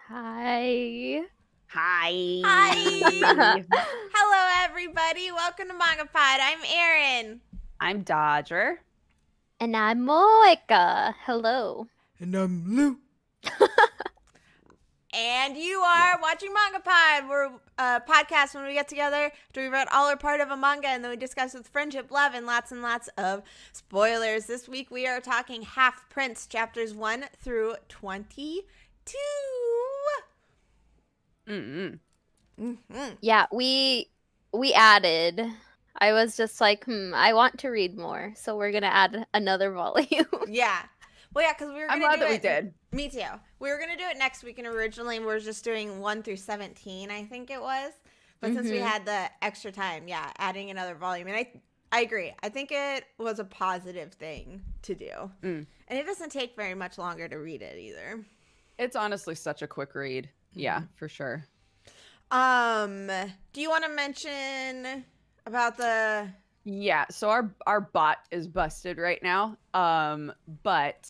Hi. Hi. Hi. Hello, everybody. Welcome to MangaPod. I'm Erin. I'm Dodger. And I'm Moika. Hello. And I'm Lou. And you are watching MangaPod. We're a podcast when we get together to read all or part of a manga, and then we discuss with friendship, love, and lots of spoilers. This week we are talking Half Prince, chapters 1 through 22. Yeah, we added. I was just like, I want to read more, so we're gonna add another volume. Yeah. Well, yeah, because we were I'm going to glad do that we did. Me too. We were going to do it next week, and originally we were just doing 1 through 17, I think it was. But since we had the extra time, yeah, adding another volume. And I agree. I think it was a positive thing to do. And it doesn't take very much longer to read it either. It's honestly such a quick read. Yeah, for sure. Do you want to mention about the... Yeah, so our bot is busted right now. But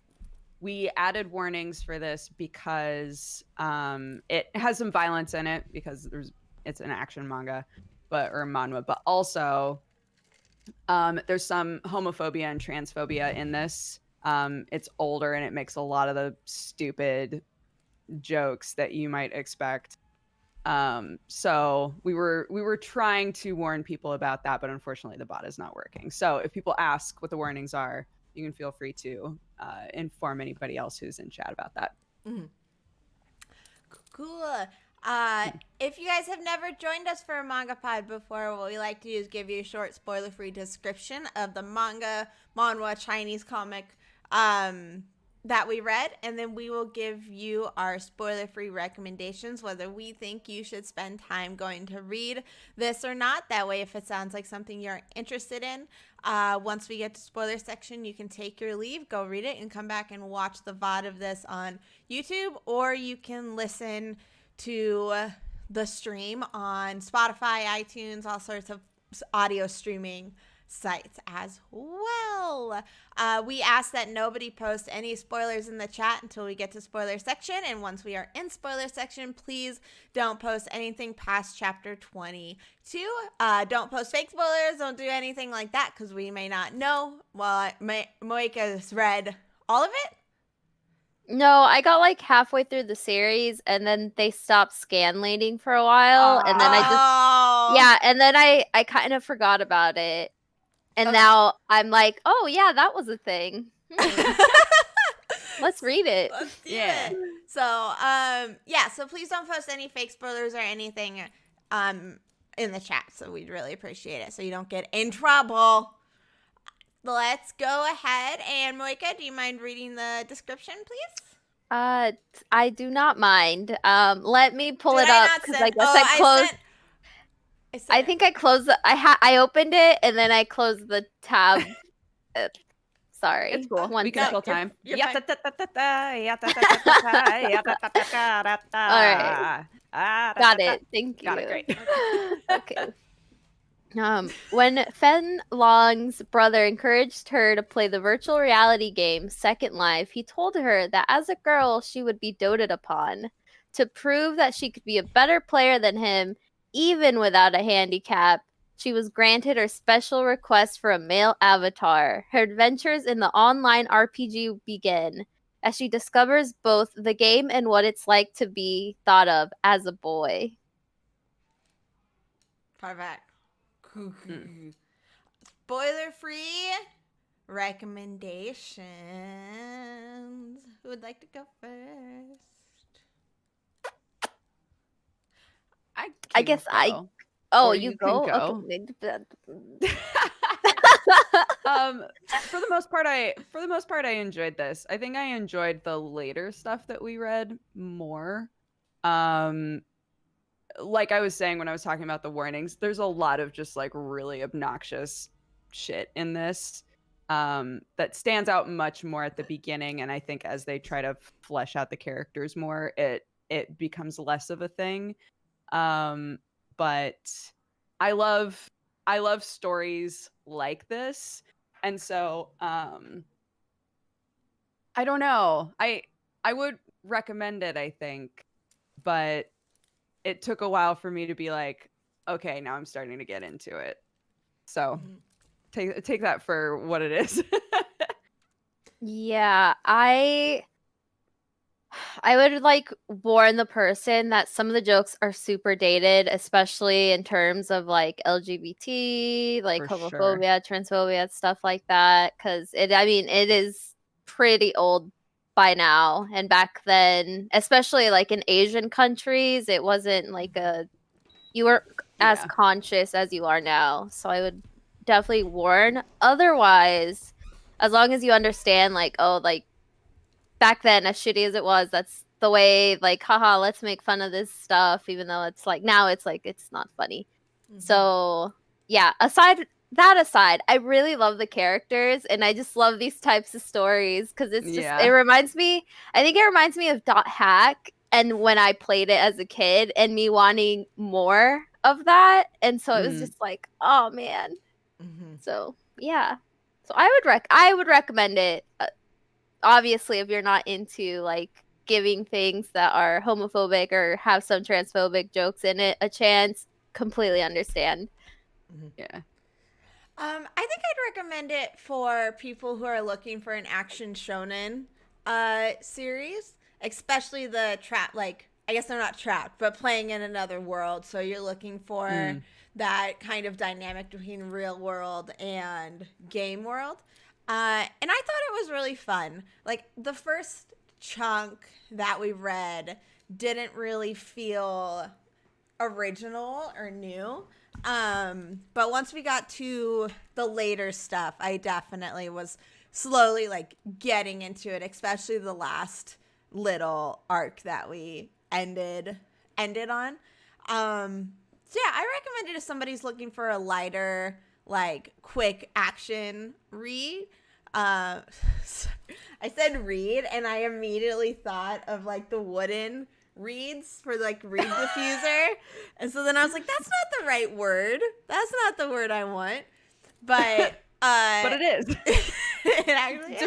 we added warnings for this because it has some violence in it because it's an action manga, or manhwa, but also there's some homophobia and transphobia in this. It's older and it makes a lot of the stupid jokes that you might expect. So we were trying to warn people about that, but unfortunately the bot is not working. So if people ask what the warnings are, you can feel free to inform anybody else who's in chat about that. Cool. If you guys have never joined us for a MangaPod before, what we like to do is give you a short spoiler-free description of the manhwa, Chinese comic that we read, and then we will give you our spoiler-free recommendations, whether we think you should spend time going to read this or not. That way, if it sounds like something you're interested in, once we get to spoiler section, you can take your leave, go read it, and come back and watch the VOD of this on YouTube, or you can listen to the stream on Spotify, iTunes, all sorts of audio streaming sites as well. We ask that nobody post any spoilers in the chat until we get to spoiler section, and once we are in spoiler section, please don't post anything past chapter 22. Don't post fake spoilers, don't do anything like that, because we may not know. Well, Moika's read all of it. No, I got like halfway through the series, and then they stopped scanlating for a while, and then and then I kind of forgot about it. And now I'm like, oh yeah, that was a thing. Let's read it. Let's do it. So please don't post any fake spoilers or anything in the chat. So we'd really appreciate it so you don't get in trouble. Let's go ahead, and Moika, do you mind reading the description, please? I do not mind. Let me pull it up because I guess I closed. I think I closed the. I opened it and then I closed the tab. Sorry, it's cool. We can kill time. All right, got it. Thank you. Got it. Great. Okay. When Fen Long's brother encouraged her to play the virtual reality game Second Life, he told her that as a girl, she would be doted upon. To prove that she could be a better player than him, even without a handicap, she was granted her special request for a male avatar. Her adventures in the online RPG begin as she discovers both the game and what it's like to be thought of as a boy. Perfect. Spoiler-free recommendations. Who would like to go first? I guess go. Oh, or you go? Go. Okay. For the most part, I enjoyed this. I think I enjoyed the later stuff that we read more. Like I was saying when I was talking about the warnings, there's a lot of just like really obnoxious shit in this that stands out much more at the beginning, and I think as they try to flesh out the characters more, it becomes less of a thing. But I love stories like this, and so I don't know. I would recommend it, I think. but it took a while for me to be like, okay, now I'm starting to get into it. So take that for what it is. Yeah, I would like warn the person that some of the jokes are super dated, especially in terms of like LGBT, like For sure. homophobia, transphobia, stuff like that. Because I mean, it is pretty old by now. And back then, especially like in Asian countries, it wasn't like you weren't as Yeah. conscious as you are now. So I would definitely warn. Otherwise, as long as you understand, like, oh, like, back then, as shitty as it was, that's the way, like, haha, let's make fun of this stuff, even though it's like now it's like it's not funny. So yeah, aside, I really love the characters and I just love these types of stories because it's just Yeah. it reminds me, I think it reminds me of Dot Hack and when I played it as a kid and me wanting more of that. And so it was just like, oh man. So yeah. So I would recommend it. Obviously, if you're not into like giving things that are homophobic or have some transphobic jokes in it a chance, completely understand. Yeah. I think I'd recommend it for people who are looking for an action shonen series, especially the trap. Like, I guess they're not trapped, but playing in another world. So you're looking for that kind of dynamic between real world and game world. And I thought it was really fun. Like the first chunk that we read didn't really feel original or new. But once we got to the later stuff, I definitely was slowly like getting into it, especially the last little arc that we ended on. So yeah, I recommend it if somebody's looking for a lighter, like quick action read. I said read, and I immediately thought of like the wooden reeds for like reed diffuser, and so then I was like, that's not the right word. That's not the word I want. But but it is. it actually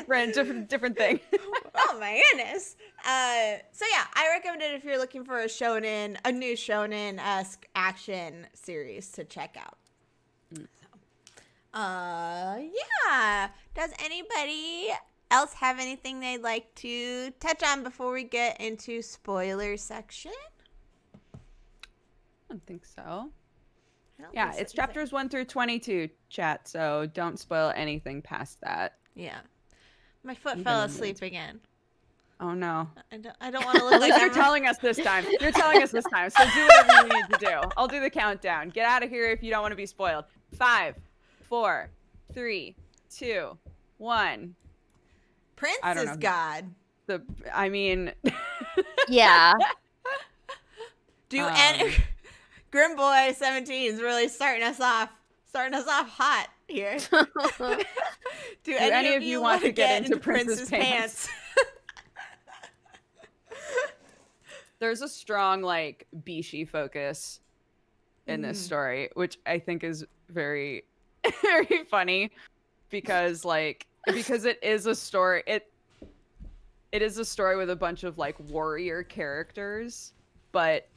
different thing. Oh my goodness. So yeah, I recommend it if you're looking for a new shonen-esque action series to check out. Yeah. Does anybody else have anything they'd like to touch on before we get into spoiler section? I don't think so. Yeah, It's chapters 1 through 22, chat, so don't spoil anything past that. Yeah. My foot fell asleep again. Oh no. I don't want to look At like least you're telling us this time. You're telling us this time. So do whatever you need to do. I'll do the countdown. Get out of here if you don't want to be spoiled. 5, 4, 3, 2, 1. Prince is God. I mean Yeah. Grim Boy 17 is really starting us off hot here. Do any of you want to get into Prince's pants? There's a strong like Bishi focus in this story, which I think is very very funny because it is a story it is a story with a bunch of like warrior characters, but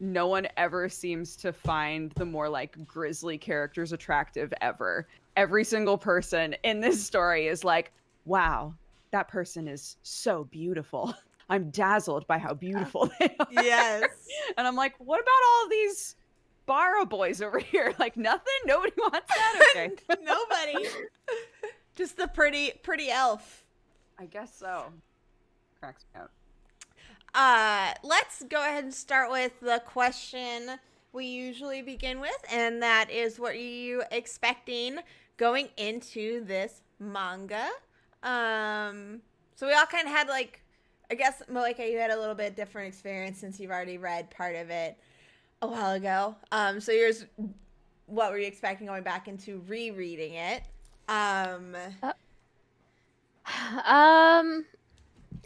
no one ever seems to find the more like grisly characters attractive ever. Every single person in this story is like, wow, that person is so beautiful. I'm dazzled by how beautiful they are. Yes. And I'm like, what about all these Barra boys over here? Like nothing? Nobody wants that? Okay. Nobody. Just the pretty elf. I guess so. Cracks me up. Let's go ahead and start with the question we usually begin with, and that is, what are you expecting going into this manga? So we all kind of had like, I guess, Malika, you had a little bit different experience since you've already read part of it a while ago. So yours, what were you expecting going back into rereading it?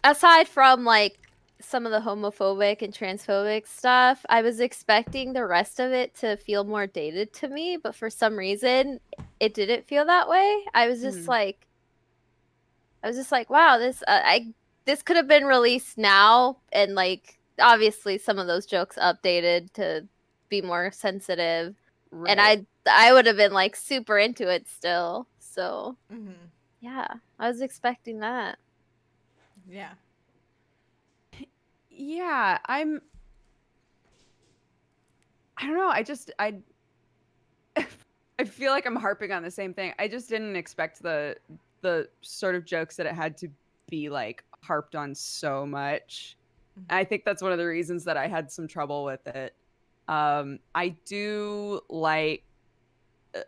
Aside from like some of the homophobic and transphobic stuff, I was expecting the rest of it to feel more dated to me, but for some reason it didn't feel that way. I was just like, wow, this could have been released now and like obviously some of those jokes updated to be more sensitive. Right. And I would have been like super into it still. So Mm-hmm. yeah, I was expecting that. Yeah. Yeah, I don't know. I feel like I'm harping on the same thing. I just didn't expect the sort of jokes that it had to be like harped on so much. I think that's one of the reasons that I had some trouble with it. I do like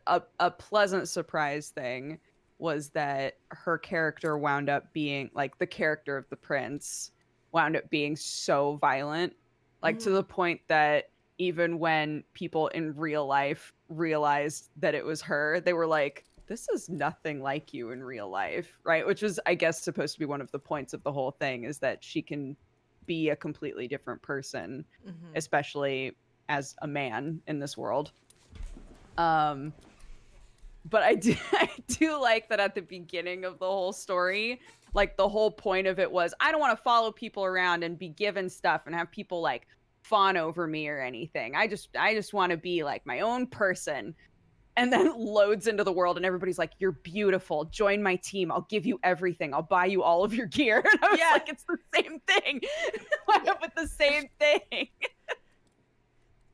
a pleasant surprise thing was that her character wound up being like the character of the prince wound up being so violent, like to the point that even when people in real life realized that it was her, they were like, this is nothing like you in real life, right? Which was, I guess, supposed to be one of the points of the whole thing, is that she can be a completely different person, especially as a man in this world. But I do like that at the beginning of the whole story, like the whole point of it was, I don't want to follow people around and be given stuff and have people like fawn over me or anything. I just want to be like my own person. And then loads into the world and everybody's like, you're beautiful. Join my team. I'll give you everything. I'll buy you all of your gear. And I was like, it's the same thing. Why up with the same thing?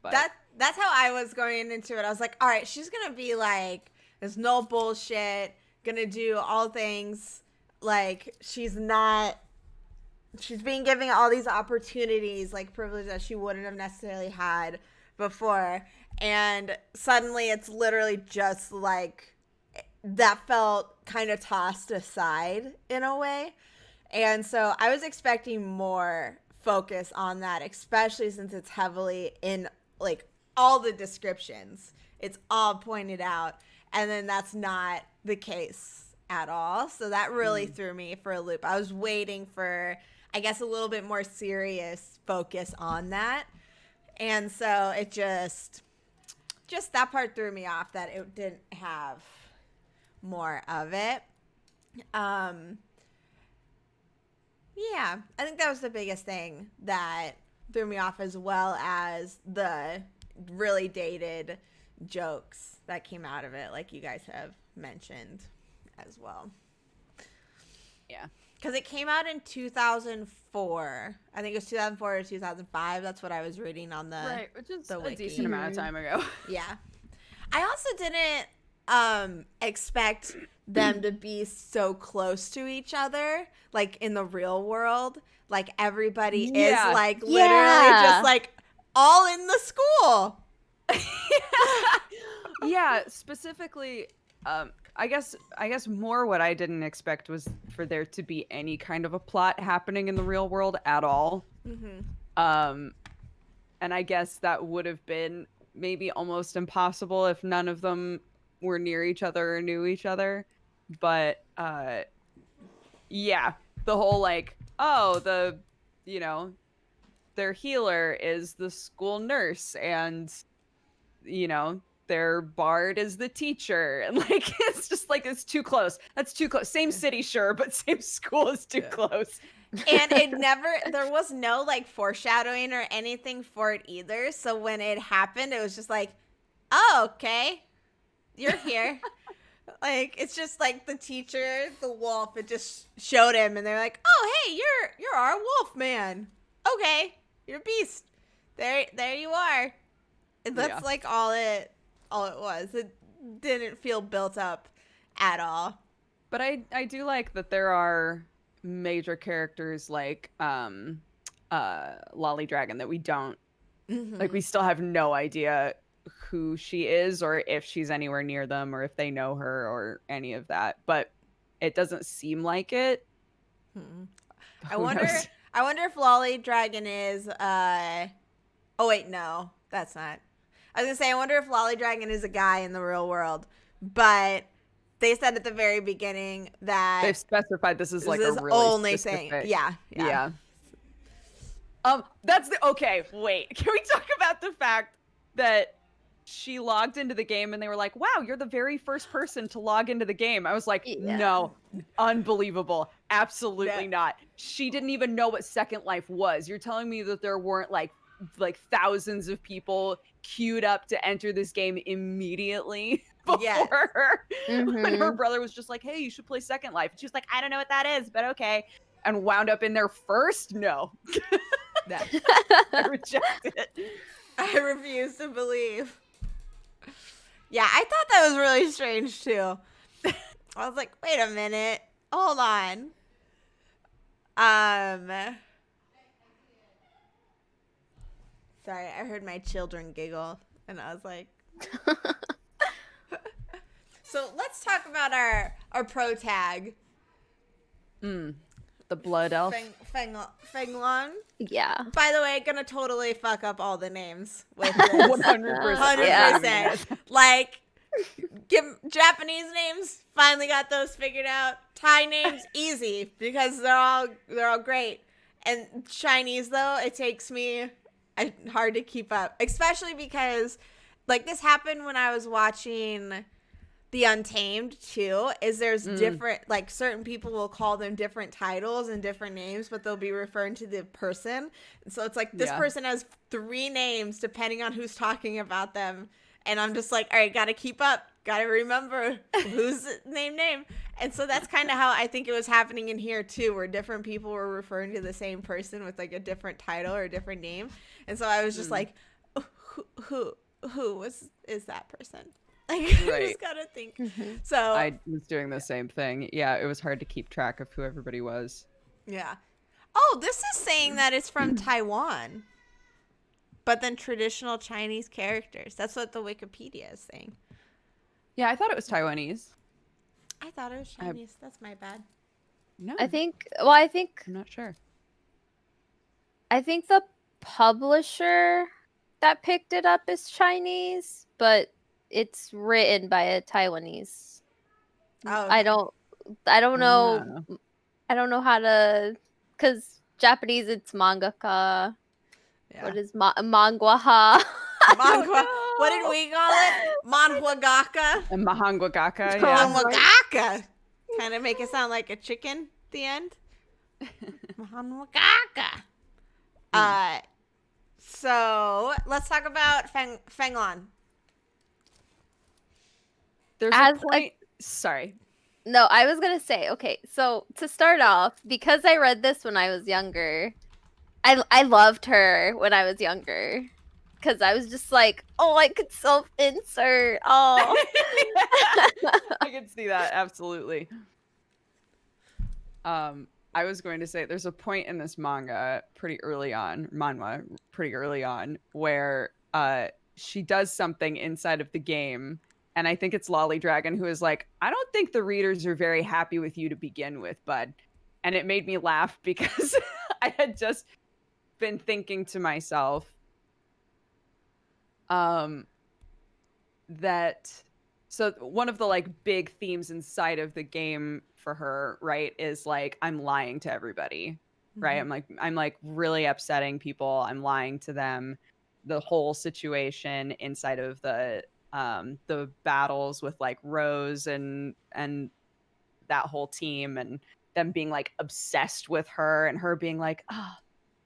But That's how I was going into it. I was like, all right, she's gonna be like, there's no bullshit, gonna do all things, like she's being given all these opportunities, like privilege that she wouldn't have necessarily had before, and suddenly it's literally just like that felt kind of tossed aside in a way. And so I was expecting more focus on that, especially since it's heavily in like all the descriptions. It's all pointed out. And then that's not the case at all. So that really threw me for a loop. I was waiting for, I guess, a little bit more serious focus on that. And so it just that part threw me off, that it didn't have more of it. Yeah, I think that was the biggest thing that threw me off, as well as the really dated jokes that came out of it, like you guys have mentioned as well. Yeah. Because it came out in 2004. I think it was 2004 or 2005. That's what I was reading on the Right, which is a wiki. decent amount of time ago. Yeah. I also didn't expect them to be so close to each other, like in the real world. Like everybody is like literally just like all in the school. Yeah, specifically, I guess more what I didn't expect was for there to be any kind of a plot happening in the real world at all. And I guess that would have been maybe almost impossible if none of them were near each other or knew each other. But yeah, the whole like, oh, their healer is the school nurse, and their bard is the teacher, and like it's just like, it's too close. That's too close. Same city, sure, but same school is too close. And there was no like foreshadowing or anything for it either. So when it happened, it was just like, oh, okay, you're here. Like, it's just like the teacher, the wolf, it just showed him and they're like, oh, hey, you're our wolf man. Okay, you're a beast. There you are. And that's like all it was. It didn't feel built up at all. But I do like that there are major characters like Lolly Dragon that we don't like, we still have no idea who she is or if she's anywhere near them or if they know her or any of that, but it doesn't seem like it. I wonder if Lolly Dragon is oh wait, no, that's not. I was gonna say, I wonder if Lolly Dragon is a guy in the real world, but they said at the very beginning that they've specified this is like a really only specific thing. Yeah. That's the okay. Wait, can we talk about the fact that she logged into the game and they were like, wow, you're the very first person to log into the game. I was like, Yeah. no, unbelievable. Absolutely Yeah. not. She didn't even know what Second Life was. You're telling me that there weren't like thousands of people queued up to enter this game immediately before Yes. her. When her Mhm. brother was just like, hey, you should play Second Life. And she was like, I don't know what that is, but okay. And wound up in there first? No. Yeah. I reject it. I refuse to believe. Yeah, I thought that was really strange too. I was like, wait a minute. Hold on. Sorry, I heard my children giggle and I was like, so let's talk about our pro tag. The blood elf. Fenglong. Yeah. By the way, gonna totally fuck up all the names with this. 100%. Yeah. 100%. Like, give Japanese names, finally got those figured out. Thai names, easy, because they're all great. And Chinese, though, it takes me hard to keep up. Especially because, like, this happened when I was watching The Untamed, too, is there's different, like, certain people will call them different titles and different names, but they'll be referring to the person. And so it's like, this person has 3 names, depending on who's talking about them. And I'm just like, all right, gotta keep up. Gotta remember who's name. And so that's kind of how I think it was happening in here, too, where different people were referring to the same person with, like, a different title or a different name. And so I was just like, who is that person? Like, I Right. just gotta think. Mhm. So I was doing the same thing. Yeah, it was hard to keep track of who everybody was. yeah. Oh, this is saying that it's from Taiwan, but then traditional Chinese characters. That's what the Wikipedia is saying. Yeah, I thought it was Taiwanese. I thought it was Chinese. That's my bad. No, I think I'm not sure. the publisher that picked it up is Chinese, but it's written by a Taiwanese. Oh, I don't know. Ah. I don't know how to, cuz Japanese it's mangaka. yeah. What is manguaha? Manhwa. What did we call it? Manhwagaka. And Mahangwagaka, yeah. Manhwagaka. Kind of make it sound like a chicken at the end. Manhwagaka. So let's talk about Fenglon. There's As a point. Sorry. No, I was gonna say, okay, so to start off, because I read this when I was younger, I loved her when I was younger. Because I was just like, oh, I could self-insert. Oh. I can see that, absolutely. I was going to say there's a point in this manhwa pretty early on, where she does something inside of the game. And I think it's Lolly Dragon who is like, I don't think the readers are very happy with you to begin with, bud. And it made me laugh because I had just been thinking to myself that so one of the like big themes inside of the game for her, right, is like, I'm lying to everybody, right? I'm like really upsetting people. I'm lying to them. The whole situation inside of the battles with like Rose and that whole team, and them being like obsessed with her, and her being like, ah,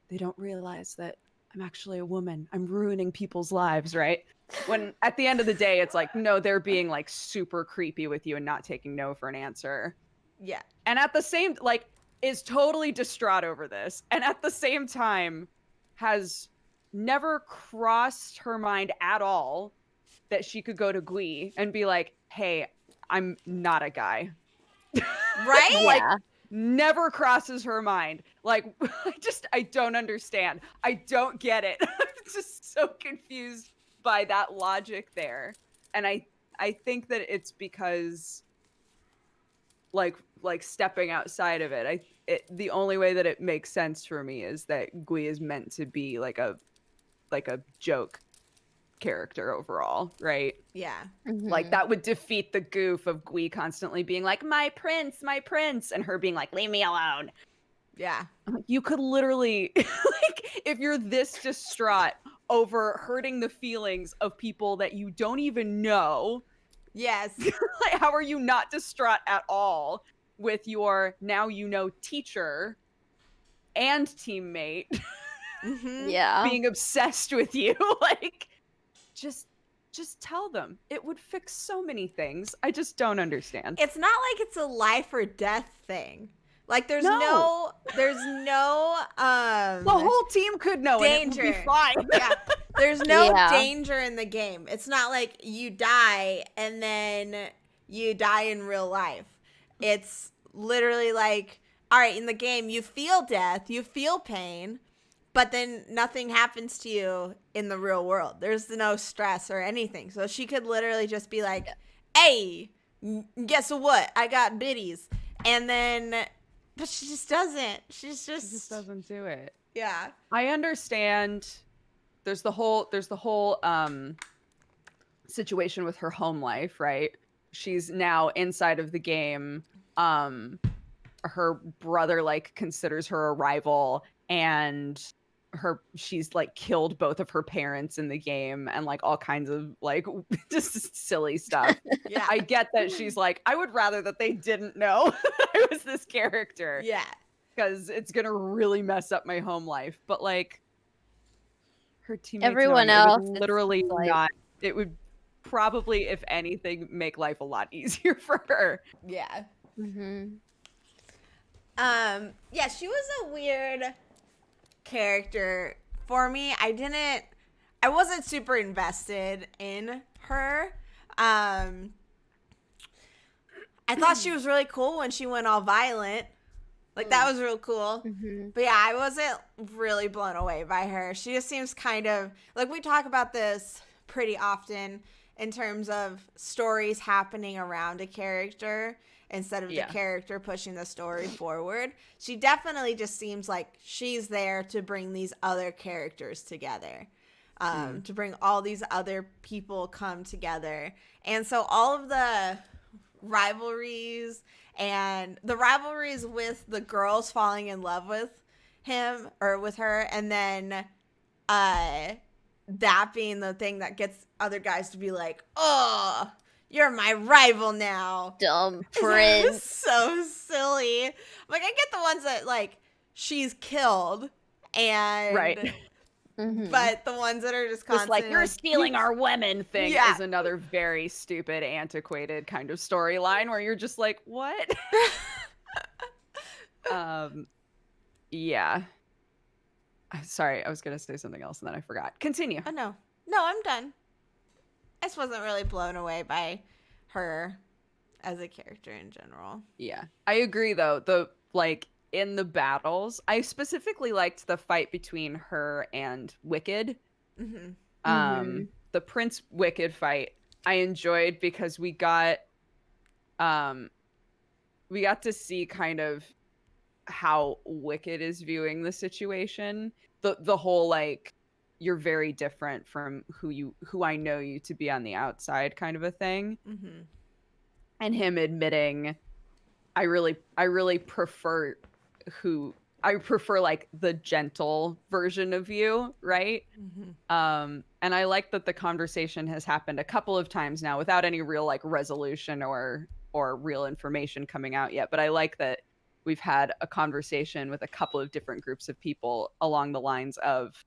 they don't realize that I'm actually a woman. I'm ruining people's lives, right? When at the end of the day, it's like, no, they're being like super creepy with you and not taking no for an answer. Yeah. And at the same, like, is totally distraught over this. And at the same time, has never crossed her mind at all that she could go to Gui and be like, hey, I'm not a guy. Right? Like, Yeah. never crosses her mind. Like, I don't understand. I don't get it. I'm just so confused by that logic there. And I think that it's because like stepping outside of it, the only way that it makes sense for me is that Gui is meant to be like a joke character overall, right? Yeah. Like that would defeat the goof of Gui constantly being like, my prince, and her being like, leave me alone. Yeah. I'm like, you could literally like, if you're this distraught over hurting the feelings of people that you don't even know. Yes. Like, how are you not distraught at all with your now teacher and teammate Yeah. being obsessed with you? Like, just tell them. It would fix so many things. I just don't understand. It's not like it's a life or death thing. Like there's No. the whole team could know danger. and it would be fine. Yeah. There's no Yeah. danger in the game. It's not like you die and then you die in real life. It's literally like, all right, in the game you feel death, you feel pain, but then nothing happens to you in the real world. There's no stress or anything. So she could literally just be like, hey, guess what? I got biddies. And then, but she just doesn't. She just doesn't do it. Yeah. I understand. There's the whole situation with her home life, right? She's now inside of the game. Her brother like considers her a rival, and she's like killed both of her parents in the game, and like all kinds of like just silly stuff. Yeah. I get that she's like, I would rather that they didn't know I was this character. Yeah. Because it's gonna really mess up my home life. But like her teammates, Everyone knowing, else, it would literally it's like- not. It would probably, if anything, make life a lot easier for her. Yeah. Mm-hmm. Yeah, she was a weird character for me. I wasn't super invested in her. I thought she was really cool when she went all violent. Like, that was real cool. Mm-hmm. But yeah, I wasn't really blown away by her. She just seems kind of, like, we talk about this pretty often in terms of stories happening around a character instead of the character pushing the story forward. She definitely just seems like she's there to bring these other characters together, to bring all these other people come together. And so all of the rivalries and the rivalries with the girls falling in love with him or with her, and then that being the thing that gets other guys to be like, oh, you're my rival now. Dumb That prince. was so silly. Like, I get the ones that, like, she's killed, and Right. Mm-hmm. but the ones that are just Just constantly like, you're stealing our women thing Yeah. is another very stupid, antiquated kind of storyline where you're just like, what? Yeah. Sorry, I was going to say something else and then I forgot. Continue. Oh, no, I'm done. I just wasn't really blown away by her as a character in general. Yeah. I agree, though. In the battles, I specifically liked the fight between her and Wicked. Mm-hmm. The Prince Wicked fight I enjoyed because we got to see kind of how Wicked is viewing the situation. The whole like, you're very different from who I know you to be on the outside kind of a thing. Mm-hmm. And him admitting, I really prefer like the gentle version of you, right? Mm-hmm. And I like that the conversation has happened a couple of times now without any real like resolution or real information coming out yet. But I like that we've had a conversation with a couple of different groups of people along the lines of,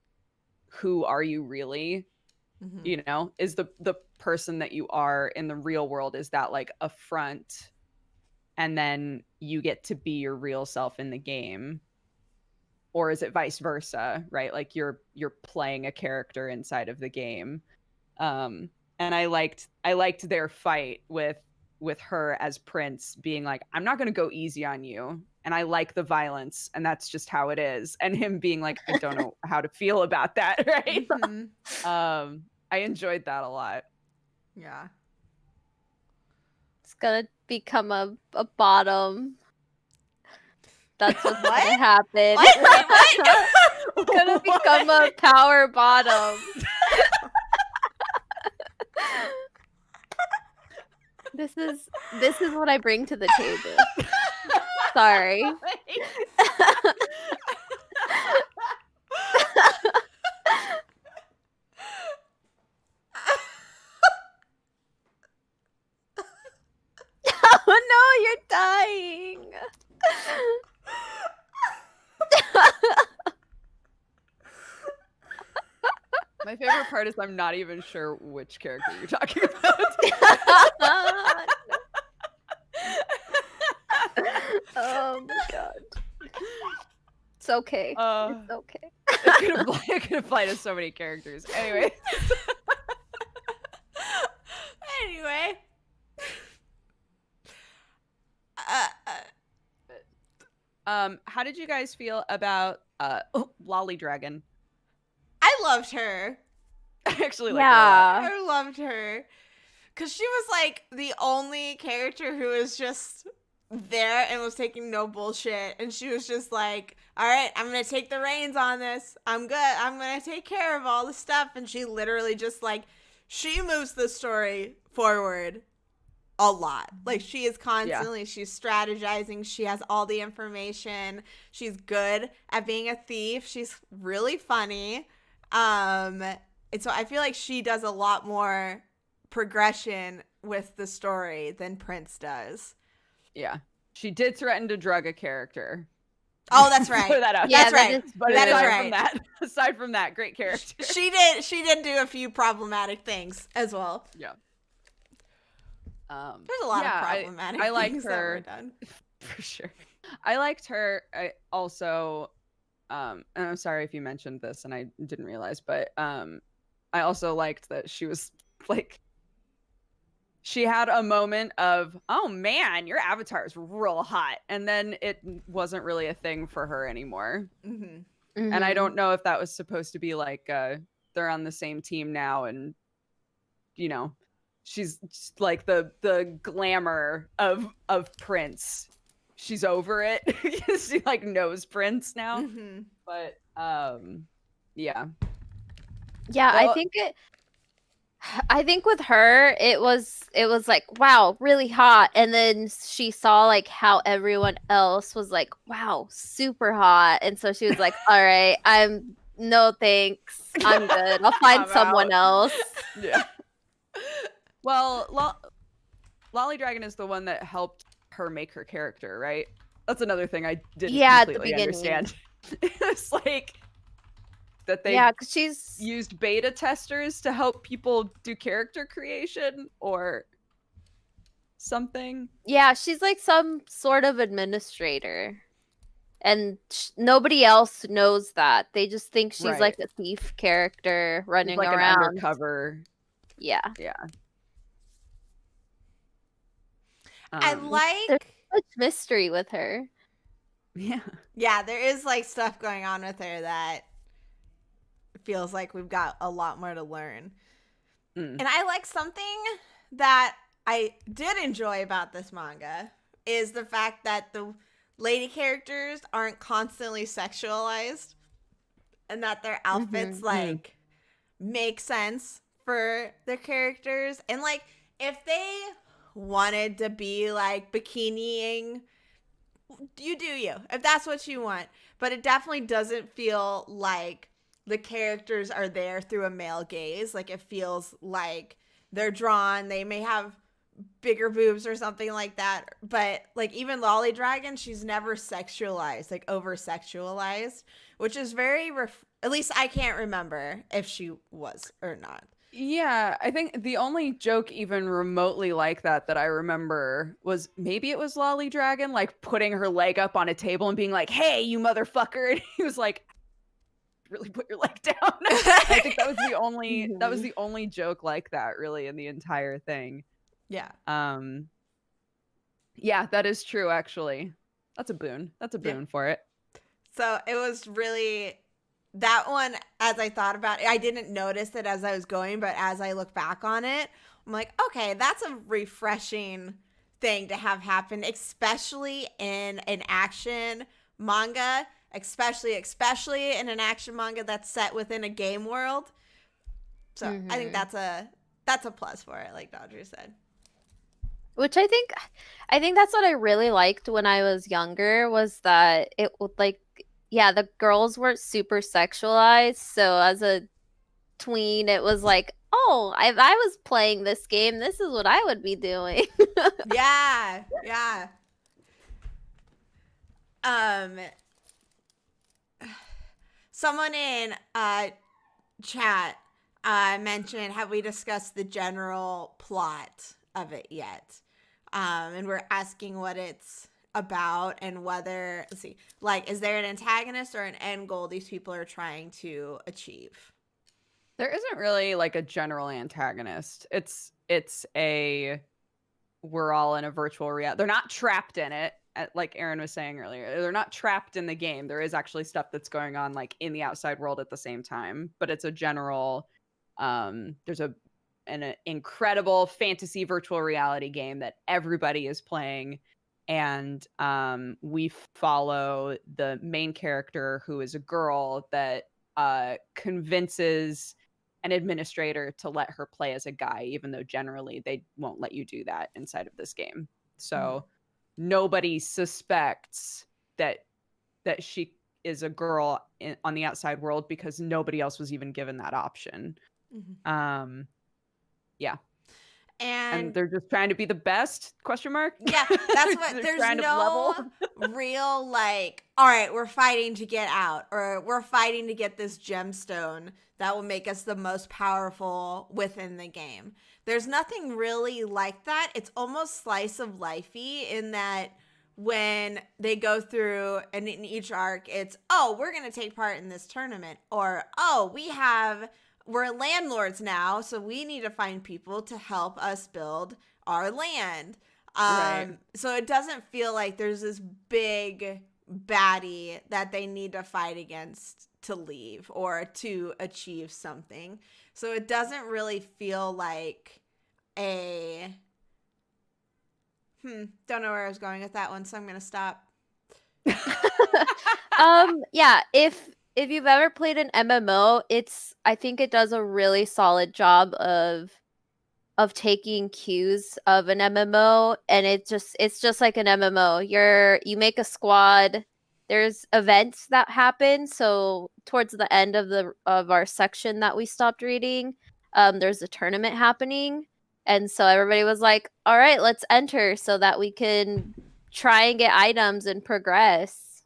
who are you really? Mm-hmm. You know, is the person that you are in the real world, is that like a front, and then you get to be your real self in the game? Or is it vice versa, right? Like you're playing a character inside of the game. And I liked their fight with her as Prince being like, I'm not going to go easy on you. And I like the violence, and that's just how it is. And him being like, I don't know how to feel about that, right? Mm-hmm. I enjoyed that a lot. Yeah. It's gonna become a bottom. That's what's What? gonna happen. What? Wait, what? It's gonna become a power bottom. This is what I bring to the table. Sorry. My favorite part is I'm not even sure which character you're talking about. Oh my god. It's okay. It's okay. It could apply to so many characters. Anyway. Anyway. How did you guys feel about Lolly Dragon? I loved her. I actually liked her a lot. I loved her. Because she was like the only character who was just there and was taking no bullshit. And she was just like, all right, I'm going to take the reins on this. I'm good. I'm going to take care of all the stuff. And she literally just like, she moves the story forward a lot. Like she is constantly, she's strategizing. She has all the information. She's good at being a thief. She's really funny. And so I feel like she does a lot more progression with the story than Prince does. Yeah. She did threaten to drug a character. Oh, that's right. Put that out. Yeah, that's right. But that is aside right. From that, aside from that, great character. She did do a few problematic things as well. Yeah. There's a lot of problematic I like things her, that were done. For sure. I liked her. I also, and I'm sorry if you mentioned this and I didn't realize, but I also liked that she was like, she had a moment of, oh man, your avatar is real hot. And then it wasn't really a thing for her anymore. Mm-hmm. Mm-hmm. And I don't know if that was supposed to be like, they're on the same team now. And, you know, she's like the glamour of Prince. She's over it. She like knows Prince now. Mm-hmm. But, yeah. Yeah, Well, I think with her it was like, wow, really hot, and then she saw like how everyone else was like, wow, super hot, and so she was like, all right, no thanks, I'm good, I'll find someone else. Yeah. Well, Lolly Dragon is the one that helped her make her character, right? That's another thing I didn't completely understand. It's like that they 'cause she's used beta testers to help people do character creation or something. Yeah, she's like some sort of administrator. And nobody else knows that. They just think she's like a thief character running like around. An undercover. Yeah. Yeah. I like there's much mystery with her. Yeah. Yeah, there is like stuff going on with her that feels like we've got a lot more to learn. And I like something that I did enjoy about this manga is the fact that the lady characters aren't constantly sexualized and that their outfits like make sense for their characters. And like if they wanted to be like bikiniing, you do you, if that's what you want. But it definitely doesn't feel like the characters are there through a male gaze. Like it feels like they're drawn. They may have bigger boobs or something like that. But like even Lolly Dragon, she's never sexualized, like over sexualized, which is very, at least I can't remember if she was or not. Yeah, I think the only joke even remotely like that I remember was maybe it was Lolly Dragon, like putting her leg up on a table and being like, hey, you motherfucker. And he was like, really put your leg down. I think that was the only joke like that really in the entire thing. Yeah. Yeah, that is true actually. That's a boon for it. So it was really that one, as I thought about it, I didn't notice it as I was going, but as I look back on it, I'm like, okay, that's a refreshing thing to have happen, especially in an action manga, especially in an action manga that's set within a game world. So I think that's a plus for it, like Dodger said. Which I think that's what I really liked when I was younger, was that it would like, yeah, the girls weren't super sexualized. So as a tween, it was like, oh, if I was playing this game, this is what I would be doing. Yeah. Someone in chat mentioned, have we discussed the general plot of it yet? And we're asking what it's about and whether, let's see, like, is there an antagonist or an end goal these people are trying to achieve? There isn't really like a general antagonist. It's a we're all in a virtual reality. They're not trapped in it, like Aaron was saying earlier. They're not trapped in the game. There is actually stuff that's going on like in the outside world at the same time, but it's a general there's an incredible fantasy virtual reality game that everybody is playing, and we follow the main character, who is a girl that convinces an administrator to let her play as a guy, even though generally they won't let you do that inside of this game. So nobody suspects that she is a girl on the outside world, because nobody else was even given that option. Yeah. And they're just trying to be the best, question mark? Yeah, that's what, there's no real, like, all right, we're fighting to get out, or we're fighting to get this gemstone that will make us the most powerful within the game. There's nothing really like that. It's almost slice of lifey in that when they go through, and in each arc, it's, oh, we're going to take part in this tournament, or, oh, we're landlords now, so we need to find people to help us build our land. Right. So it doesn't feel like there's this big baddie that they need to fight against to leave or to achieve something. So it doesn't really feel like a... don't know where I was going with that one, so I'm going to stop. Yeah, if you've ever played an MMO, I think it does a really solid job of taking cues of an MMO, and it's just like an MMO. You make a squad. There's events that happen. So towards the end of our section that we stopped reading, there's a tournament happening, and so everybody was like, "All right, let's enter so that we can try and get items and progress."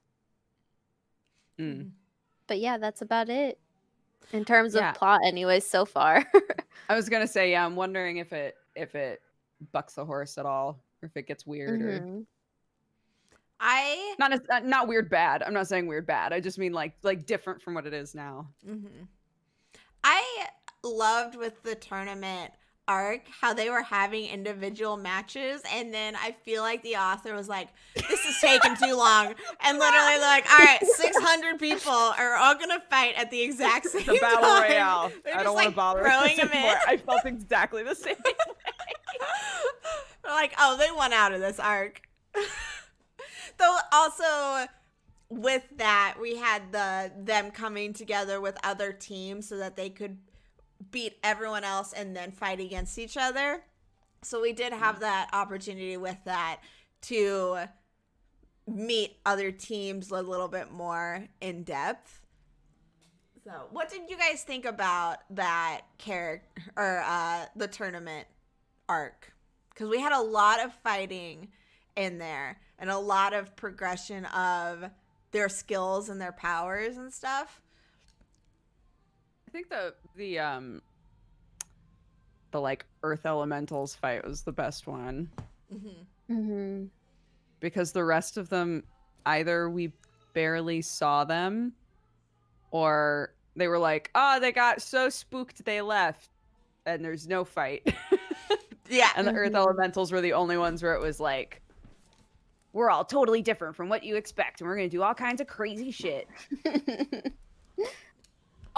But yeah, that's about it in terms of plot, anyways, so far. I was gonna say, yeah, I'm wondering if it bucks the horse at all, or if it gets weird, or not weird bad. I'm not saying weird bad. I just mean like different from what it is now. I loved with the tournament arc how they were having individual matches, and then I feel like the author was like, this is taking too long, and literally like, all right, 600 people are all gonna fight at the exact same time. The battle royale. I don't want to bother throwing them in. I felt exactly the same way. Like, oh, they won out of this arc. Though also with that, we had them coming together with other teams so that they could beat everyone else and then fight against each other. So we did have that opportunity with that to meet other teams a little bit more in depth. So what did you guys think about that character, or the tournament arc? Because we had a lot of fighting in there and a lot of progression of their skills and their powers and stuff. I think the like Earth Elementals fight was the best one. Because the rest of them, either we barely saw them, or they were like, oh, they got so spooked they left, and there's no fight. Yeah. And the Earth Elementals were the only ones where it was like, we're all totally different from what you expect, and we're gonna do all kinds of crazy shit.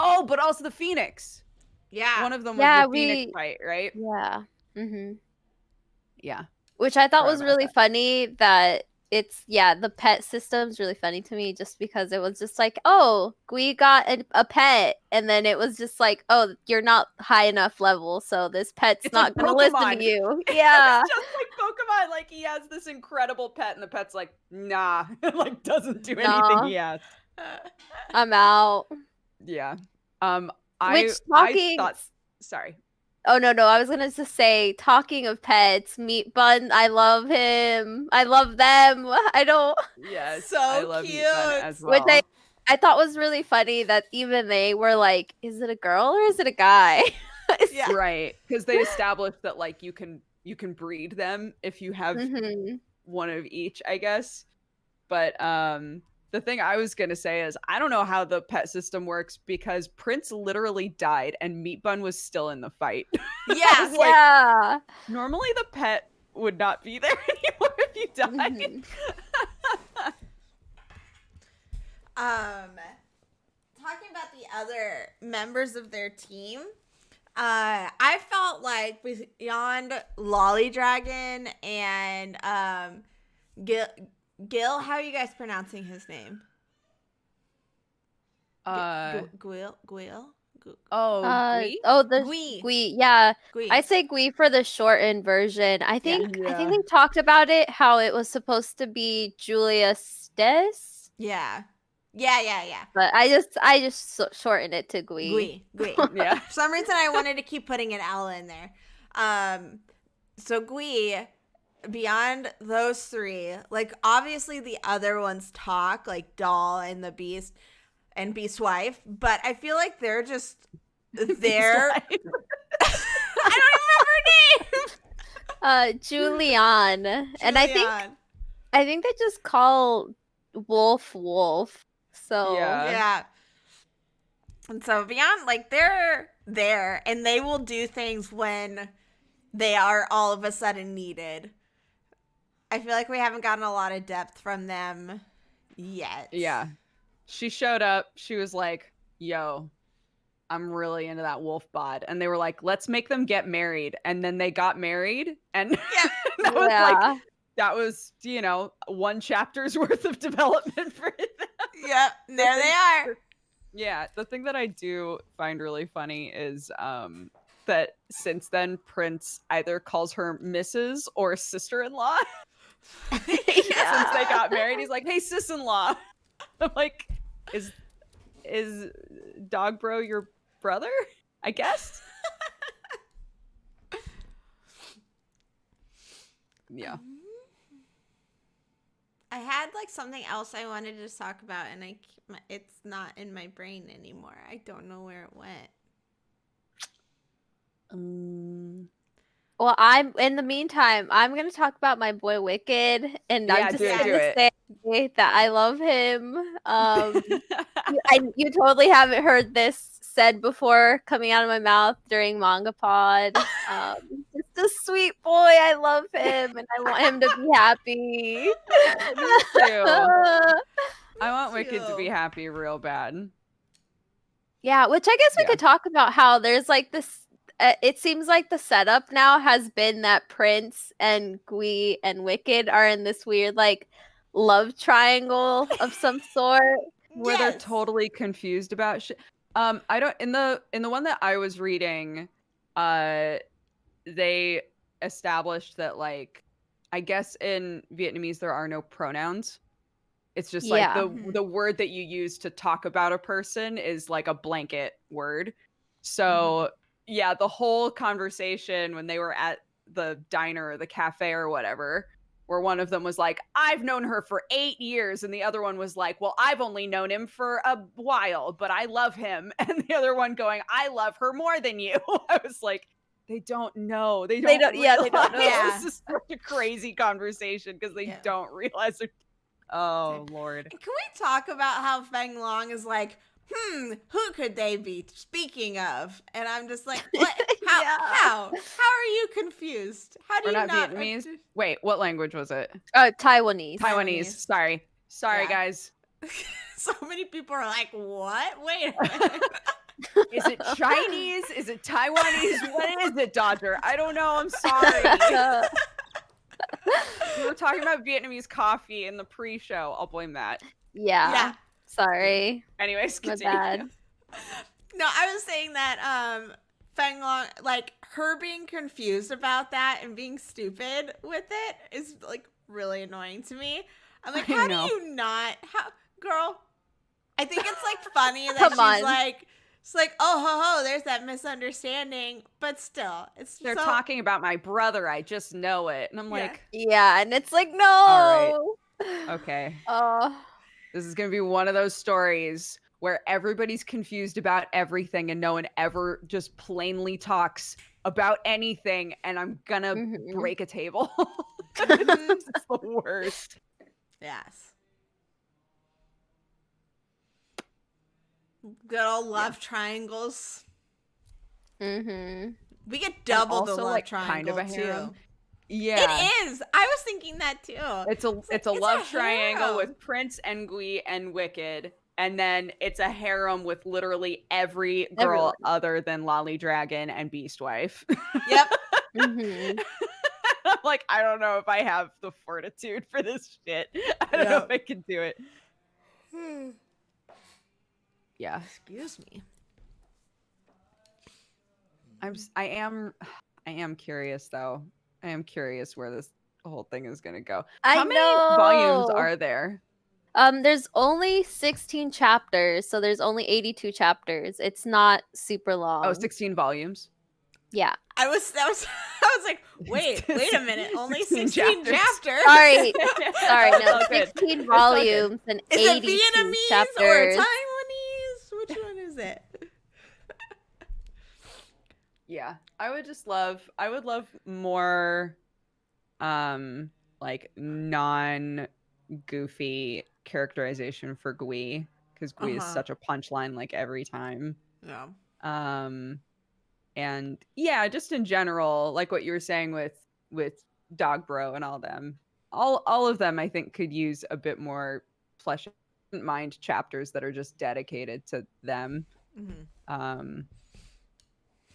Oh, but also the Phoenix. Yeah. One of them was the Phoenix fight, right? Yeah. Yeah. Which I thought was really funny that the pet system's really funny to me, just because it was just like, oh, we got a pet, and then it was just like, oh, you're not high enough level, so this pet's not gonna listen to you. Yeah. It's just like Pokemon, like he has this incredible pet, and the pet's like, nah, like doesn't do anything he has. I'm out. Yeah. I thought, sorry. Oh, no, I was gonna just say, talking of pets, Meat Bun, I love him. I love them. I don't... Yes, so I love cute. Meat Bun as well. Which I thought was really funny that even they were like, is it a girl or is it a guy? Yeah. Right, because they established that like you can breed them if you have Mhm. one of each, I guess. But the thing I was gonna say is I don't know how the pet system works because Prince literally died and Meat Bun was still in the fight. I Yeah. was like, Yeah. normally the pet would not be there anymore if you died. Mhm. Talking about the other members of their team, I felt like beyond Lolly Dragon and Gil, how are you guys pronouncing his name? Gwil? Gui? The Gui. Gui. Yeah. Gui. I say Gui for the shortened version. I think Yeah. they talked about it how it was supposed to be Julia Stes, Yeah. but I just shortened it to Gui. Gui. Yeah. For some reason, I wanted to keep putting an L in there. So Gui, beyond those three, like obviously the other ones talk, like Doll and the Beast and Beast's wife, but I feel like they're just there. Beast wife. I don't remember her name. Julian. And I think they just call Wolf. So Yeah. And so beyond, like, they're there and they will do things when they are all of a sudden needed. I feel like we haven't gotten a lot of depth from them yet. Yeah. She showed up. She was like, yo, I'm really into that wolf bod. And they were like, let's make them get married. And then they got married. And that was like, that was, you know, one chapter's worth of development for them. Yep. There they are. Yeah. The thing that I do find really funny is that since then, Prince either calls her Mrs. or sister-in-law. Since they got married, he's like, hey, sis-in-law. I'm like, is Dog Bro your brother? I guess. Yeah. I had like something else I wanted to talk about, and it's not in my brain anymore. I don't know where it went. Well, in the meantime, I'm gonna talk about my boy Wicked, and I'm just gonna say that I love him. You totally haven't heard this said before coming out of my mouth during MangaPod. Just a sweet boy. I love him, and I want him to be happy. Me too. I want Wicked to be happy real bad. Yeah, which I guess we could talk about how there's like this. It seems like the setup now has been that Prince and Gui and Wicked are in this weird like love triangle of some sort where they're totally confused about shit. I don't in the one that I was reading, they established that like I guess in Vietnamese there are no pronouns. It's just like the word that you use to talk about a person is like a blanket word. So yeah, the whole conversation when they were at the diner or the cafe or whatever, where one of them was like, I've known her for 8 years. And the other one was like, well, I've only known him for a while, but I love him. And the other one going, I love her more than you. I was like, they don't know. They don't know. Yeah. This is such a crazy conversation because they don't realize it. Oh, Lord. Can we talk about how Feng Long is like, who could they be speaking of? And I'm just like, what? How are you confused? How do you not Vietnamese? Wait, what language was it? Taiwanese. Sorry, guys. So many people are like, what? Wait a minute. Is it Chinese? Is it Taiwanese? What is it, Dodger? I don't know. I'm sorry. We were talking about Vietnamese coffee in the pre-show. I'll blame that. Yeah. Sorry. Anyways, continue. My bad. No, I was saying that Feng Long, like her being confused about that and being stupid with it is like really annoying to me. I'm like, how do you not? Girl, I think it's like funny that she's like, it's like, oh ho, there's that misunderstanding, but still, they're talking about my brother. I just know it, and I'm like, and it's like, no. All right. Okay. This is going to be one of those stories where everybody's confused about everything and no one ever just plainly talks about anything, and I'm going to break a table. It's the worst. Yes. Good old love triangles. Mm-hmm. We get double the also, love like, triangle kind of a harem. too. Yeah. It is. I was thinking that too. It's a love triangle harem. with Prince and Gui and Wicked, and then it's a harem with literally every girl Everyone. other than Lolly Dragon and Beastwife. Yep. Mm-hmm. I'm like, I don't know if I have the fortitude for this shit. I don't know if I can do it. Yeah. Excuse me. I am curious though. I am curious where this whole thing is gonna go. How many volumes are there? There's only 16 chapters, so there's only 82 chapters. It's not super long. Oh, 16 volumes. Yeah. I was like, wait a minute, only 16 chapters. Sorry, no, All good. 16 volumes and Is it 82 Vietnamese chapters. or Taiwanese? Which one is it? Yeah, I would love more like non-goofy characterization for Gui, because Gui is such a punchline like every time. Yeah. And yeah, just in general, like what you were saying with Dog Bro and all them. All of them I think could use a bit more flesh and mind chapters that are just dedicated to them. Mm-hmm.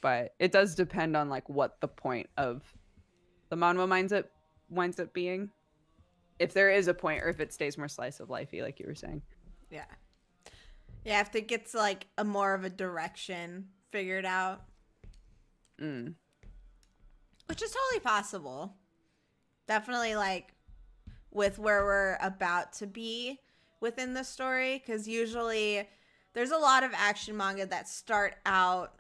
But it does depend on like what the point of the manhwa winds up being, if there is a point, or if it stays more slice of lifey, like you were saying. Yeah, if it gets like a more of a direction figured out, which is totally possible. Definitely, like with where we're about to be within the story, because usually there's a lot of action manga that start out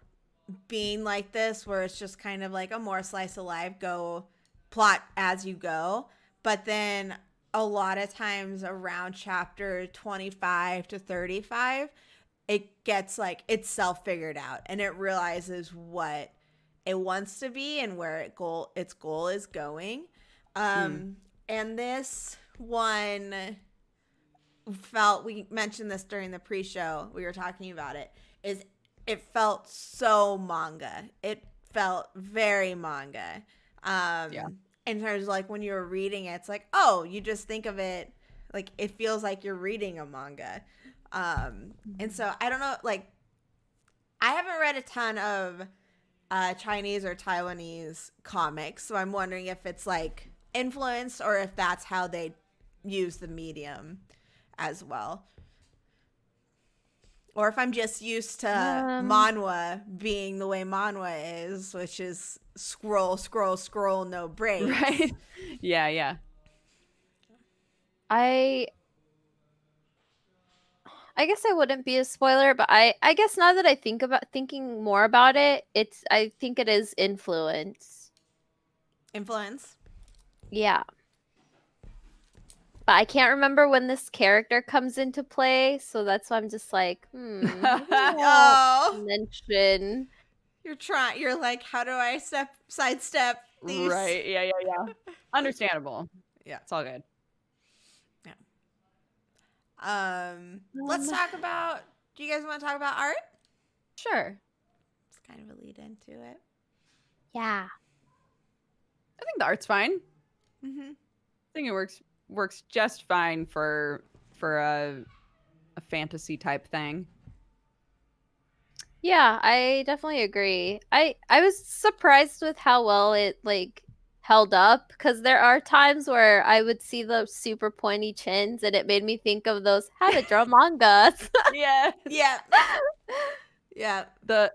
being like this, where it's just kind of like a more slice of life, go plot as you go. But then a lot of times around chapter 25 to 35, it gets like itself figured out and it realizes what it wants to be and where its goal is going. And this one we mentioned this during the pre-show, we were talking about it, it felt so manga. It felt very manga. In terms of like when you were reading it, it's like, oh, you just think of it like it feels like you're reading a manga. And so I don't know, like I haven't read a ton of Chinese or Taiwanese comics, so I'm wondering if it's like influenced or if that's how they use the medium as well. Or if I'm just used to manhwa being the way manhwa is, which is scroll, scroll, scroll, no breaks. Right. Yeah. I guess I wouldn't be a spoiler, but I guess now that I thinking more about it, I think it is influence. Influence? Yeah. But I can't remember when this character comes into play, so that's why I'm just like, mention. You're like, how do I sidestep these? Right. Yeah. Understandable. Yeah. It's all good. Let's talk about, do you guys want to talk about art? Sure. It's kind of a lead into it. Yeah. I think the art's fine. Mm-hmm. I think it works just fine for a fantasy type thing. Yeah, I definitely agree. I was surprised with how well it like held up, because there are times where I would see the super pointy chins and it made me think of those how to draw mangas. Yeah. The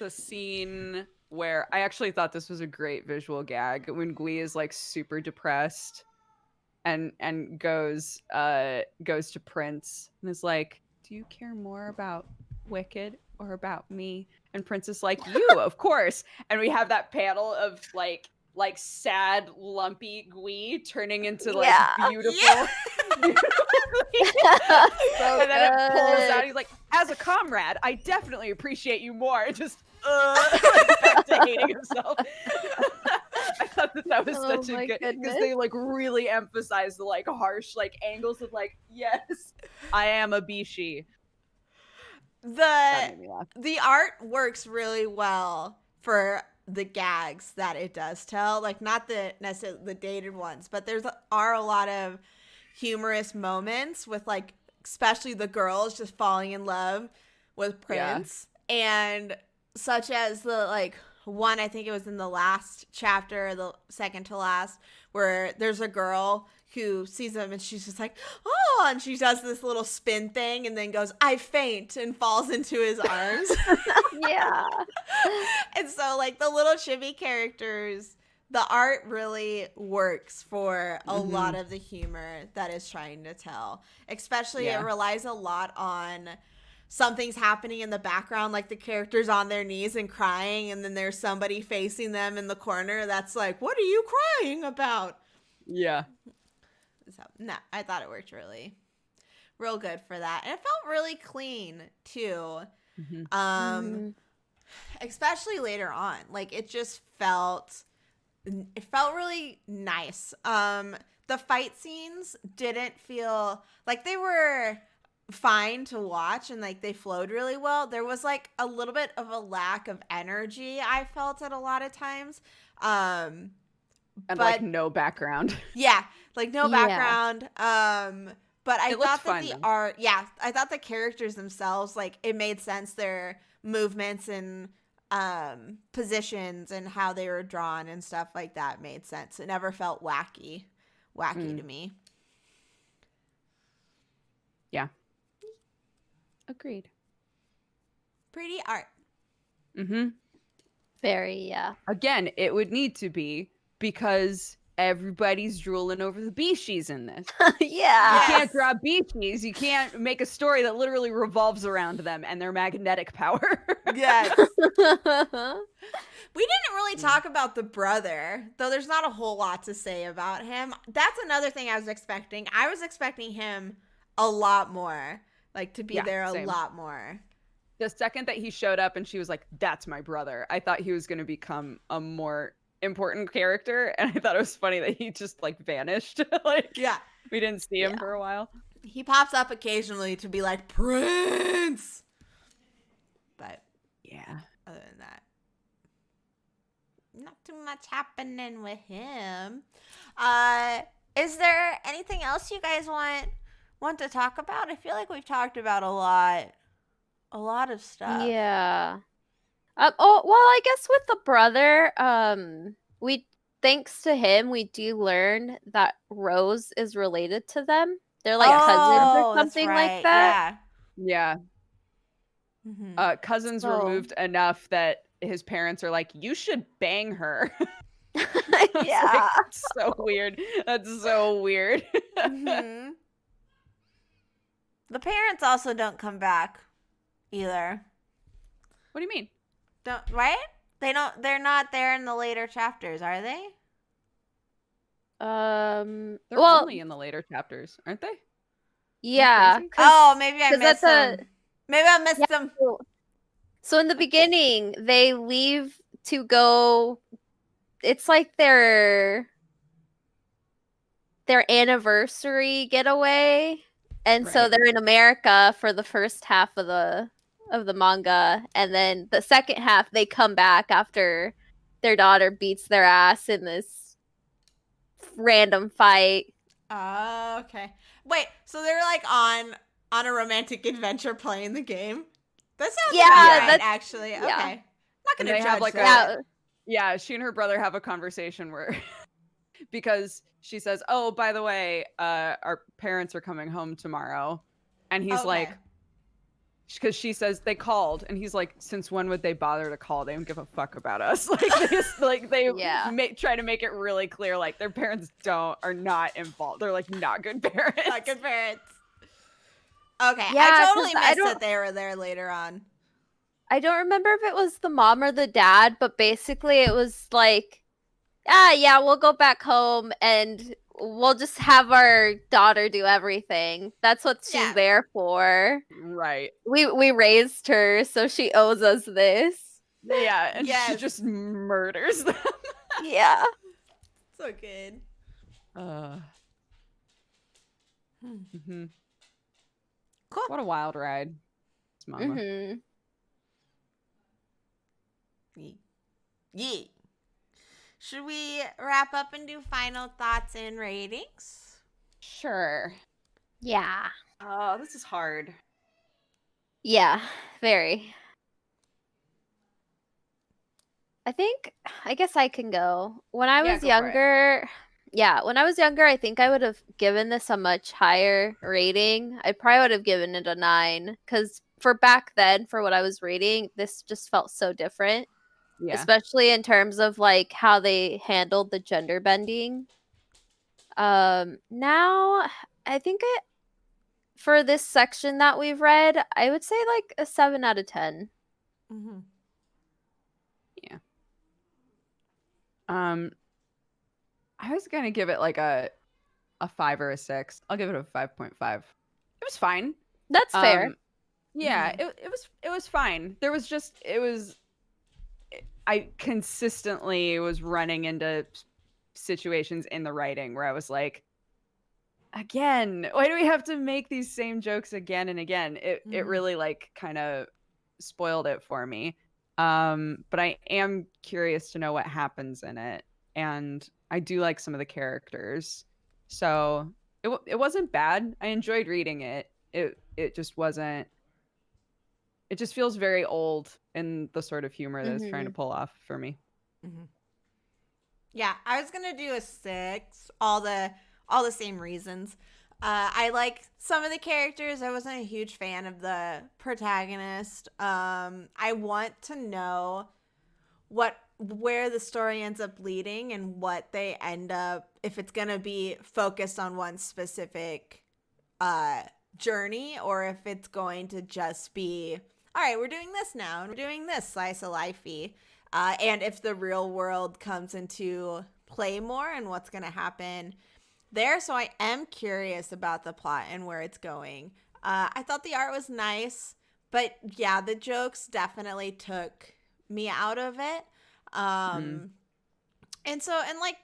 scene where I actually thought this was a great visual gag, when Gui is like super depressed and goes to Prince and is like, do you care more about Wicked or about me? And Prince is like, you, of course. And we have that panel of like like sad, lumpy Gui turning into like Yeah. beautiful. Yeah. So And then it pulls good. out. He's like, as a comrade, I definitely appreciate you more. Just like, back to hating himself. I thought that was Oh such a my good because goodness. they like really emphasize the like harsh like angles of like, yes, I am a bishi. That made me laugh. The art works really well for the gags that it does tell, like not the necessarily the dated ones, but are a lot of humorous moments with like especially the girls just falling in love with Prince, and such as the like one, I think it was in the last chapter, the second to last, where there's a girl who sees him and she's just like, oh, and she does this little spin thing and then goes, I faint, and falls into his arms. Yeah. And so like the little chibi characters, the art really works for a lot of the humor that it's trying to tell. Especially it relies a lot on something's happening in the background, like the characters on their knees and crying, and then there's somebody facing them in the corner that's like, what are you crying about? Yeah. So, no, I thought it worked real good for that. And it felt really clean too. Especially later on. Like it felt really nice. The fight scenes didn't feel like they were fine to watch and like they flowed really well. There was like a little bit of a lack of energy I felt at a lot of times. And like no background. Yeah, like no background. But I thought that the art, I thought the characters themselves, like it made sense, their movements and positions and how they were drawn and stuff like that made sense. It never felt wacky to me. Yeah. Agreed. Pretty art. Very, yeah. Again, it would need to be because everybody's drooling over the bishis in this. Yeah. You can't draw bishis. You can't make a story that literally revolves around them and their magnetic power. Yes. We didn't really talk about the brother, though there's not a whole lot to say about him. That's another thing I was expecting. I was expecting him a lot more, like to be there a lot more. The second that he showed up and she was like, that's my brother, I thought he was going to become a more important character, and I thought it was funny that he just like vanished. Like, we didn't see him for a while. He pops up occasionally to be like, Prince, but other than that, not too much happening with him. Is there anything else you guys want to talk about? I feel like we've talked about a lot of stuff. Yeah. Oh, well, I guess with the brother, thanks to him, we do learn that Rose is related to them. They're like cousins or something like that. Yeah. Cousins removed enough that his parents are like, you should bang her. Yeah. Like, so weird. That's so weird. The parents also don't come back either. What do you mean? Right? They're not there in the later chapters, are they? They're only in the later chapters, aren't they? Yeah. Maybe I missed them. Maybe I missed them. So in the beginning, they leave to go. It's like their anniversary getaway, and so they're in America for the first half of the manga, and then the second half they come back after their daughter beats their ass in this random fight. Okay. Wait, so they're like on a romantic adventure playing the game? That sounds right, actually. Yeah. Okay. Not gonna judge like that. She and her brother have a conversation where because she says, oh, by the way, our parents are coming home tomorrow, and he's like, because she says they called, and he's like, since when would they bother to call? They don't give a fuck about us. Like they try to make it really clear, like their parents are not involved. They're like not good parents. Not good parents. Okay, I totally missed that they were there later on. I don't remember if it was the mom or the dad, but basically it was like yeah, we'll go back home and we'll just have our daughter do everything. That's what she's Yeah. there for. Right. We raised her, so she owes us this. Yeah, and she Yes. just murders them. Yeah. So good. Mhm. Cool. What a wild ride. This manga. Mhm. Yeah. Should we wrap up and do final thoughts and ratings? Sure. Yeah. Oh, this is hard. Yeah, very. I guess I can go. When I Yeah, was go for it. younger, when I was younger, I think I would have given this a much higher rating. I probably would have given it a 9 cuz for back then for what I was reading, this just felt so different, Yeah. especially in terms of like how they handled the gender bending. Now I think it for this section that we've read, I would say like a 7 out of 10. Mm-hmm. Yeah. I was gonna give it like a 5 or a 6. I'll give it a 5.5. It was fine. That's fair. Yeah, Mhm. it was fine. There was just I consistently was running into situations in the writing where I was like, again, why do we have to make these same jokes again and again? It Mhm. really like kind of spoiled it for me. But I am curious to know what happens in it, and I do like some of the characters, so it wasn't bad. I enjoyed reading it. It just wasn't. It just feels very old in the sort of humor that it's trying to Mhm. pull off for me. Mhm. Yeah, I was gonna do a 6. All the same reasons. I like some of the characters. I wasn't a huge fan of the protagonist. I want to know where the story ends up leading and what they end up, if it's gonna be focused on one specific uh journey, or if it's going to just be, all right, we're doing this now and we're doing this slice of lifey, and if the real world comes into play more and what's going to happen there. So I am curious about the plot and where it's going. I thought the art was nice, but yeah, the jokes definitely took me out of it. Mm. And like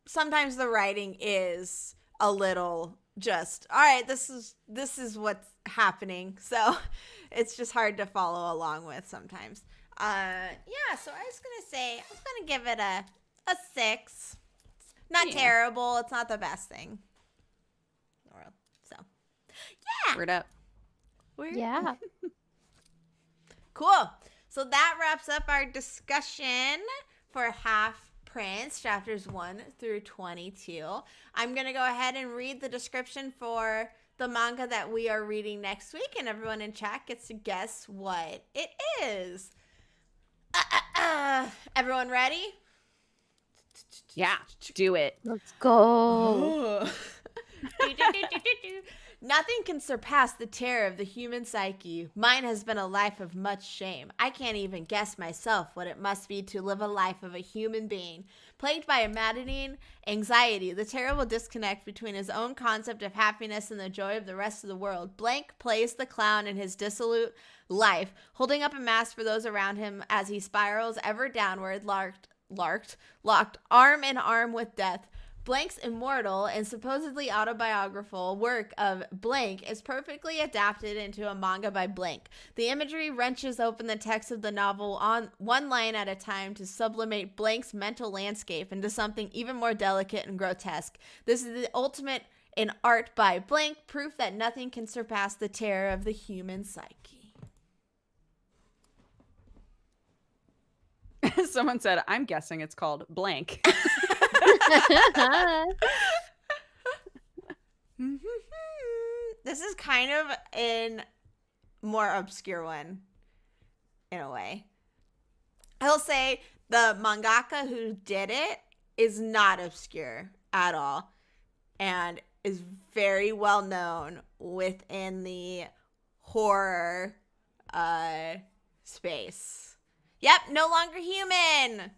sometimes the writing is a little just, all right, this is what's happening. So it's just hard to follow along with sometimes. Yeah, so I was gonna say I was gonna give it a 6. Not Yeah. terrible. It's not the best thing in the world. So yeah. Word up. Yeah. Cool. So that wraps up our discussion for Half Prince, chapters 1 through 22. I'm going to go ahead and read the description for the manga that we are reading next week, and everyone in chat gets to guess what it is. Everyone ready? Yeah, do it. Let's go. Nothing can surpass the terror of the human psyche. Mine has been a life of much shame. I can't even guess myself what it must be to live a life of a human being. Plagued by a maddening anxiety, the terrible disconnect between his own concept of happiness and the joy of the rest of the world, Blank plays the clown in his dissolute life, holding up a mask for those around him as he spirals ever downward, locked arm in arm with death. Blank's immortal and supposedly autobiographical work of Blank is perfectly adapted into a manga by Blank. The imagery wrenches open the text of the novel on one line at a time to sublimate Blank's mental landscape into something even more delicate and grotesque. This is the ultimate in art by Blank, proof that nothing can surpass the terror of the human psyche. Someone said, I'm guessing it's called Blank. This is kind of a more obscure one in a way. I'll say the mangaka who did it is not obscure at all and is very well known within the horror space. Yep, no longer human.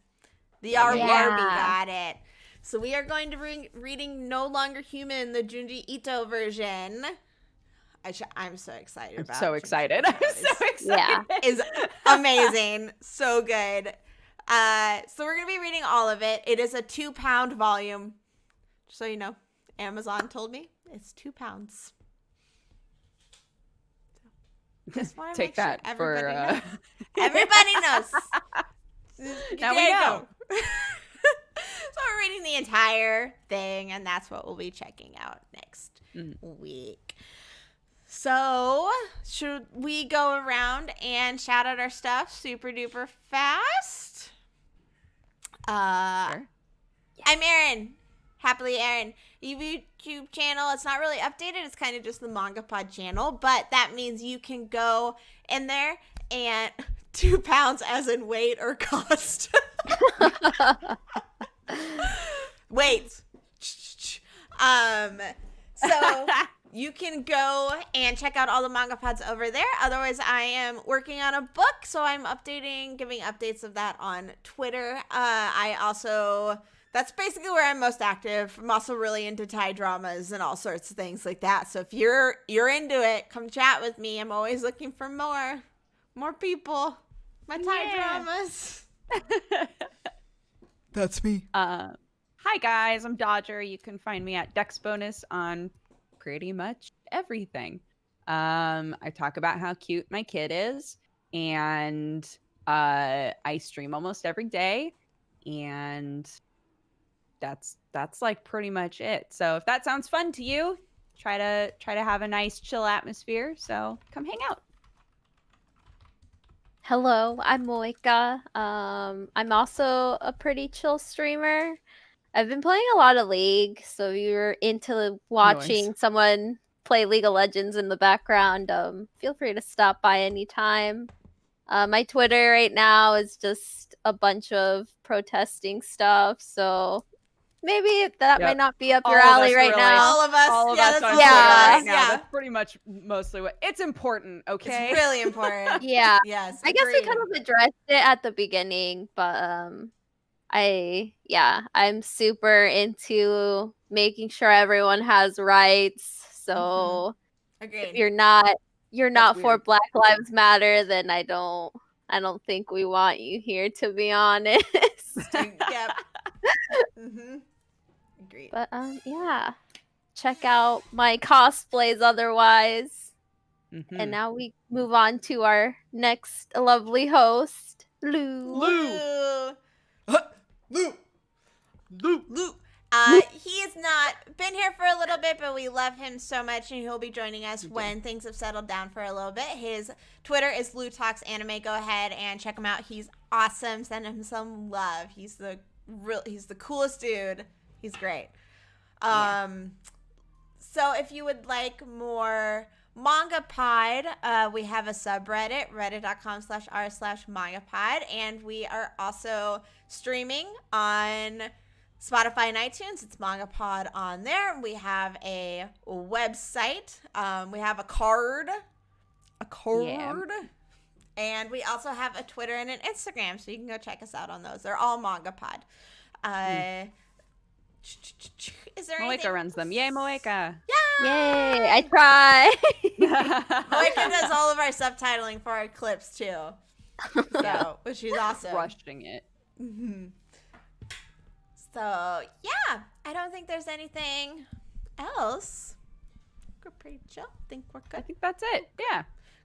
The R Yeah. Barbie got it. So we are going to be reading No Longer Human, the Junji Ito version. I'm so excited I'm about so Junji excited. Ito. I'm so excited. Yeah. Is amazing. So good. So we're going to be reading all of it. It is a 2-pound volume. Just so you know, Amazon told me it's 2 pounds. Just want to Take make sure that everybody for. knows. Everybody knows. Now There we you know. go. So we're reading the entire thing, and that's what we'll be checking out next week. So should we go around and shout out our stuff super duper fast? Sure. I'm Erin. Happily Erin. YouTube channel. It's not really updated. It's kind of just the MangaPod channel, but that means you can go in there and 2 pounds as in weight or cost. Wait. So you can go and check out all the manga pods over there. Otherwise, I am working on a book, so I'm giving updates of that on Twitter. That's basically where I'm most active. I'm also really into Thai dramas and all sorts of things like that. So if you're into it, come chat with me. I'm always looking for more people. My Thai dramas. That's me. Hi guys, I'm Dodger. You can find me at Dex Bonus on pretty much everything. I talk about how cute my kid is, and I stream almost every day, and that's like pretty much it. So if that sounds fun to you, try to have a nice chill atmosphere. So come hang out. Hello, I'm Moika. I'm also a pretty chill streamer. I've been playing a lot of League, so if you're into watching someone play League of Legends in the background, feel free to stop by anytime. My Twitter right now is just a bunch of protesting stuff, so maybe that might not be up your All of alley us right really. now. All of us. All of Yeah, us that's on all Twitter of right us. now. Yeah. That's pretty much mostly what it's important. Okay, It's really important. Yeah. Yes. I guess we agreed. kind of addressed it at the beginning, but I'm super into making sure everyone has rights. So Agreed. if you're not That's for weird. Black Lives Matter, then I don't think we want you here, to be honest. Yep. Agreed. But yeah. Check out my cosplays otherwise. And now we move on to our next lovely host, Lou. Lou. Lou. He has not been here for a little bit, but we love him so much, and he'll be joining us when things have settled down for a little bit. His Twitter is Lou Talks Anime. Go ahead and check him out. He's awesome. Send him some love. He's the coolest dude. He's great. So if you would like more MangaPod, we have a subreddit, reddit.com/r/MangaPod, and we are also streaming on Spotify and iTunes. It's MangaPod on there. We have a website. We have a card. And we also have a Twitter and an Instagram, so you can go check us out on those. They're all MangaPod. Is there anything? Moeka runs them. Yay, Moeka. Yay! I try. Moeka does all of our subtitling for our clips too. So, which is awesome. Crushing it. So, yeah, I don't think there's anything else. We're pretty chill. Think we're I good. think that's it. Yeah.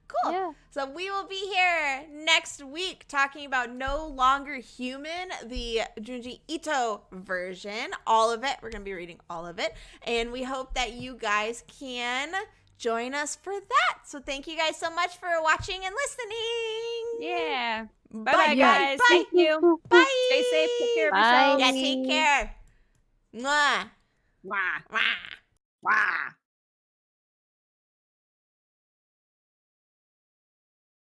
Cool. Yeah. So we will be here next week talking about No Longer Human, the Junji Ito version. All of it. We're going to be reading all of it. And we hope that you guys can join us for that. So thank you guys so much for watching and listening. Yeah. Bye, Bye-bye, guys. Bye. Thank you. Bye. Stay safe. Take care of Bye. yourselves. Yeah, take care. Mwah. Wah. Mwah. Wah.